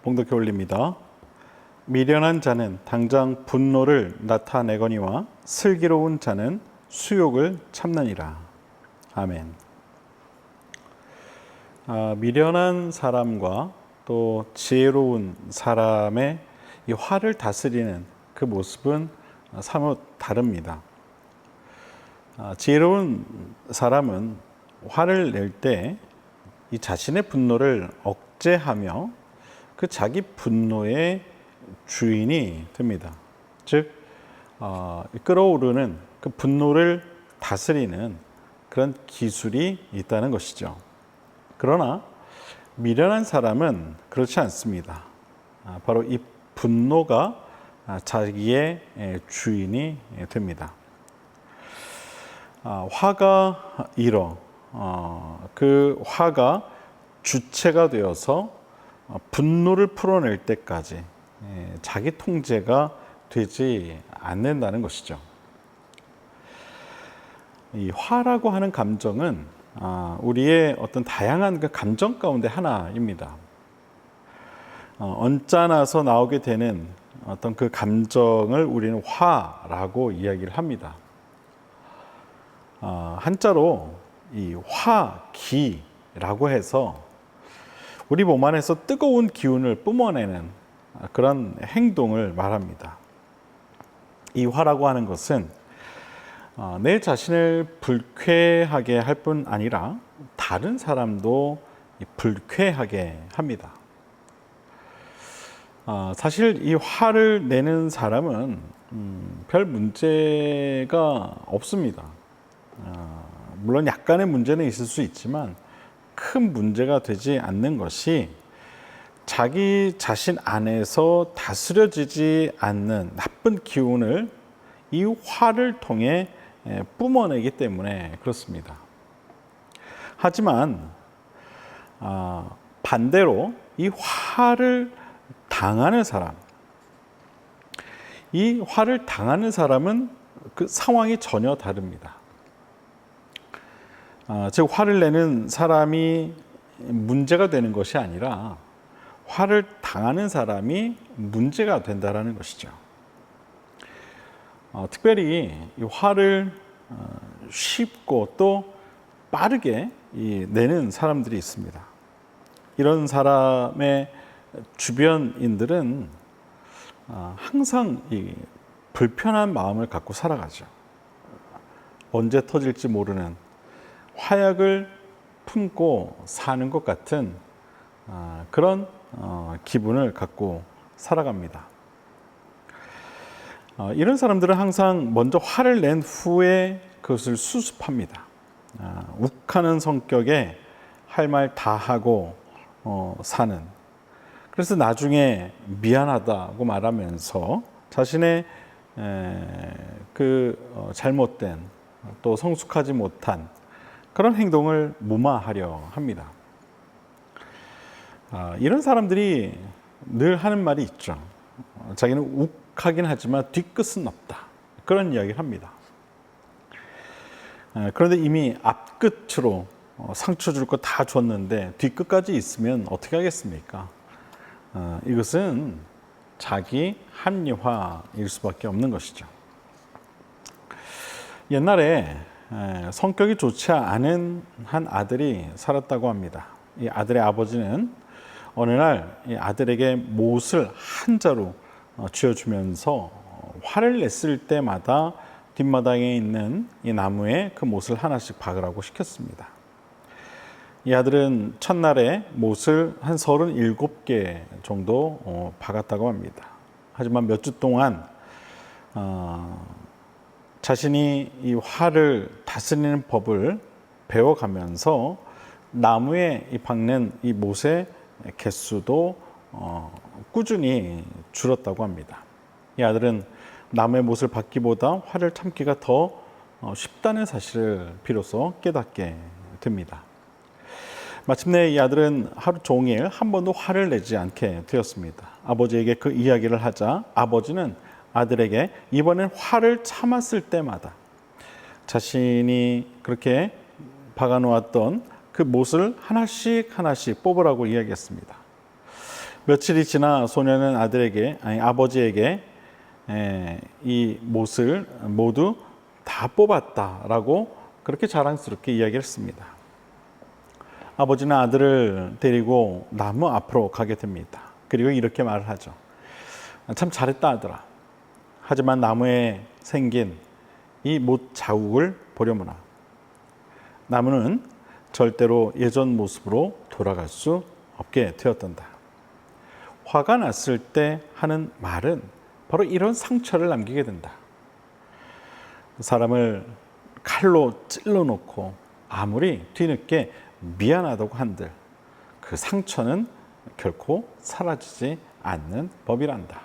봉독해 올립니다. 미련한 자는 당장 분노를 나타내거니와 슬기로운 자는 수욕을 참느니라. 아멘. 미련한 사람과 또 지혜로운 사람의 이 화를 다스리는 그 모습은 사뭇 다릅니다. 지혜로운 사람은 화를 낼 때 이 자신의 분노를 억제하며 그 자기 분노의 주인이 됩니다. 즉, 끓어오르는 그 분노를 다스리는 그런 기술이 있다는 것이죠. 그러나 미련한 사람은 그렇지 않습니다. 바로 이 분노가 자기의 주인이 됩니다. 화가 일어 그 화가 주체가 되어서 분노를 풀어낼 때까지 자기 통제가 되지 않는다는 것이죠. 이 화라고 하는 감정은 우리의 어떤 다양한 그 감정 가운데 하나입니다. 언짢아서 나오게 되는 어떤 그 감정을 우리는 화라고 이야기를 합니다. 한자로 이 화기라고 해서 우리 몸 안에서 뜨거운 기운을 뿜어내는 그런 행동을 말합니다. 이 화라고 하는 것은 내 자신을 불쾌하게 할 뿐 아니라 다른 사람도 불쾌하게 합니다. 사실 이 화를 내는 사람은 별 문제가 없습니다. 물론 약간의 문제는 있을 수 있지만 큰 문제가 되지 않는 것이 자기 자신 안에서 다스려지지 않는 나쁜 기운을 이 화를 통해 뿜어내기 때문에 그렇습니다. 하지만 반대로 이 화를 당하는 사람, 이 화를 당하는 사람은 그 상황이 전혀 다릅니다. 즉 화를 내는 사람이 문제가 되는 것이 아니라 화를 당하는 사람이 문제가 된다는 것이죠. 특별히 이 화를 쉽고 또 빠르게 내는 사람들이 있습니다. 이런 사람의 주변인들은 항상 이 불편한 마음을 갖고 살아가죠. 언제 터질지 모르는 화약을 품고 사는 것 같은 그런 기분을 갖고 살아갑니다. 이런 사람들은 항상 먼저 화를 낸 후에 그것을 수습합니다. 욱하는 성격에 할 말 다 하고 사는. 그래서 나중에 미안하다고 말하면서 자신의 그 잘못된 또 성숙하지 못한 그런 행동을 무마하려 합니다. 이런 사람들이 늘 하는 말이 있죠. 자기는 욱하긴 하지만 뒤끝은 없다. 그런 이야기를 합니다. 그런데 이미 앞끝으로 상처 줄 거 다 줬는데 뒤끝까지 있으면 어떻게 하겠습니까? 이것은 자기 합리화일 수밖에 없는 것이죠. 옛날에 성격이 좋지 않은 한 아들이 살았다고 합니다. 이 아들의 아버지는 어느 날 이 아들에게 못을 한 자루 쥐어주면서 화를 냈을 때마다 뒷마당에 있는 이 나무에 그 못을 하나씩 박으라고 시켰습니다. 이 아들은 첫날에 못을 한 37개 정도 박았다고 합니다. 하지만 몇 주 동안 자신이 이 화를 다스리는 법을 배워가면서 나무에 박는 이 못의 개수도 꾸준히 줄었다고 합니다. 이 아들은 나무의 못을 박기보다 화를 참기가 더 쉽다는 사실을 비로소 깨닫게 됩니다. 마침내 이 아들은 하루 종일 한 번도 화를 내지 않게 되었습니다. 아버지에게 그 이야기를 하자 아버지는 아들에게 이번엔 화를 참았을 때마다 자신이 그렇게 박아놓았던 그 못을 하나씩 뽑으라고 이야기했습니다. 며칠이 지나 소년은 아버지에게 이 못을 모두 다 뽑았다라고 그렇게 자랑스럽게 이야기를 했습니다. 아버지는 아들을 데리고 나무 앞으로 가게 됩니다. 그리고 이렇게 말을 하죠. 참 잘했다 아들아. 하지만 나무에 생긴 이 못 자국을 보려무나 나무는 절대로 예전 모습으로 돌아갈 수 없게 되었단다. 화가 났을 때 하는 말은 바로 이런 상처를 남기게 된다. 사람을 칼로 찔러놓고 아무리 뒤늦게 미안하다고 한들 그 상처는 결코 사라지지 않는 법이란다.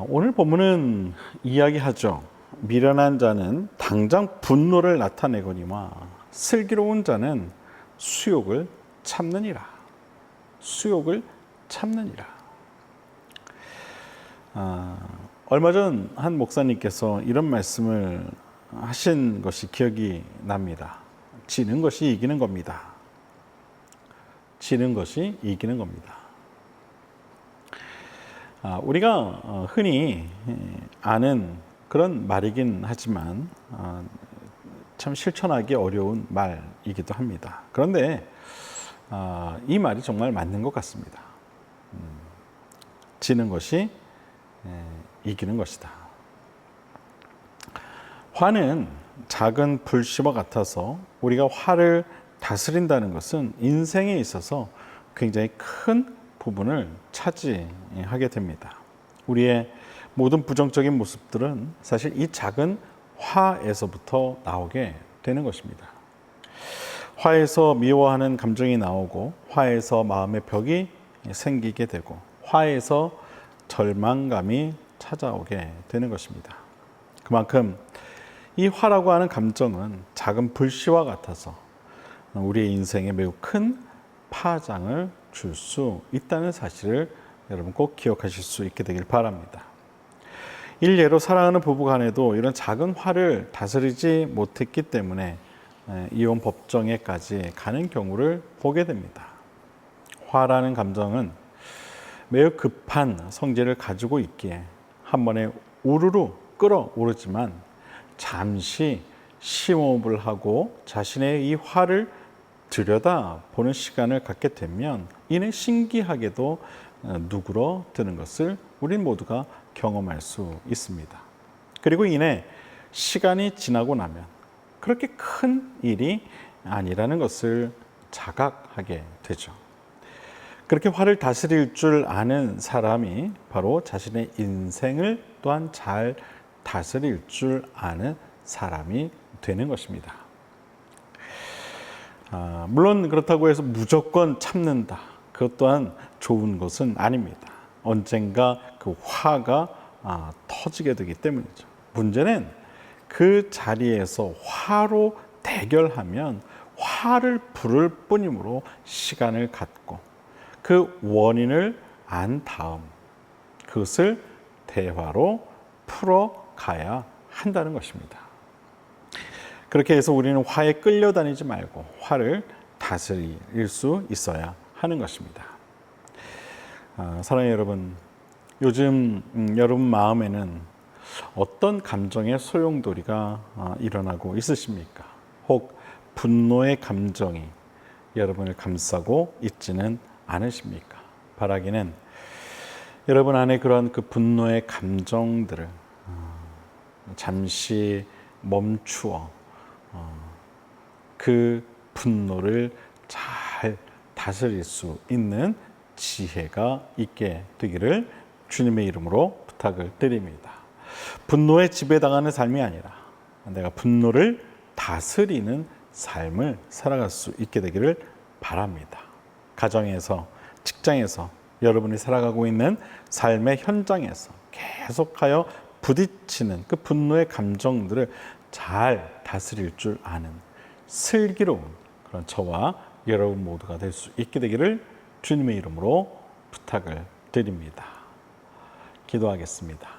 오늘 본문은 이야기하죠. 미련한 자는 당장 분노를 나타내거니와 슬기로운 자는 수욕을 참느니라. 수욕을 참느니라. 얼마 전 한 목사님께서 이런 말씀을 하신 것이 기억이 납니다. 지는 것이 이기는 겁니다. 지는 것이 이기는 겁니다. 우리가 흔히 아는 그런 말이긴 하지만 참 실천하기 어려운 말이기도 합니다. 그런데 이 말이 정말 맞는 것 같습니다. 지는 것이 이기는 것이다. 화는 작은 불씨와 같아서 우리가 화를 다스린다는 것은 인생에 있어서 굉장히 큰 부분을 차지하게 됩니다. 우리의 모든 부정적인 모습들은 사실 이 작은 화에서부터 나오게 되는 것입니다. 화에서 미워하는 감정이 나오고 화에서 마음의 벽이 생기게 되고 화에서 절망감이 찾아오게 되는 것입니다. 그만큼 이 화라고 하는 감정은 작은 불씨와 같아서 우리의 인생에 매우 큰 파장을 줄 수 있다는 사실을 여러분 꼭 기억하실 수 있게 되길 바랍니다. 일례로 사랑하는 부부 간에도 이런 작은 화를 다스리지 못했기 때문에 이혼 법정에까지 가는 경우를 보게 됩니다. 화라는 감정은 매우 급한 성질을 가지고 있기에 한 번에 우르르 끓어오르지만 잠시 심호흡을 하고 자신의 이 화를 들여다보는 시간을 갖게 되면 이내 신기하게도 누그러드는 것을 우리 모두가 경험할 수 있습니다. 그리고 이내 시간이 지나고 나면 그렇게 큰 일이 아니라는 것을 자각하게 되죠. 그렇게 화를 다스릴 줄 아는 사람이 바로 자신의 인생을 또한 잘 다스릴 줄 아는 사람이 되는 것입니다. 물론 그렇다고 해서 무조건 참는다. 그것 또한 좋은 것은 아닙니다. 언젠가 그 화가 터지게 되기 때문이죠. 문제는 그 자리에서 화로 대결하면 화를 부를 뿐이므로 시간을 갖고 그 원인을 안 다음 그것을 대화로 풀어가야 한다는 것입니다. 그렇게 해서 우리는 화에 끌려다니지 말고 화를 다스릴 수 있어야 하는 것입니다. 사랑하는 여러분, 요즘 여러분 마음에는 어떤 감정의 소용돌이가 일어나고 있으십니까? 혹 분노의 감정이 여러분을 감싸고 있지는 않으십니까? 바라기는 여러분 안에 그런 그 분노의 감정들을 잠시 멈추어 그 분노를 잘 다스릴 수 있는 지혜가 있게 되기를 주님의 이름으로 부탁을 드립니다. 분노에 지배당하는 삶이 아니라 내가 분노를 다스리는 삶을 살아갈 수 있게 되기를 바랍니다. 가정에서, 직장에서, 여러분이 살아가고 있는 삶의 현장에서 계속하여 부딪히는 그 분노의 감정들을 잘 다스릴 줄 아는 슬기로운 그런 저와 여러분 모두가 될 수 있게 되기를 주님의 이름으로 부탁을 드립니다. 기도하겠습니다.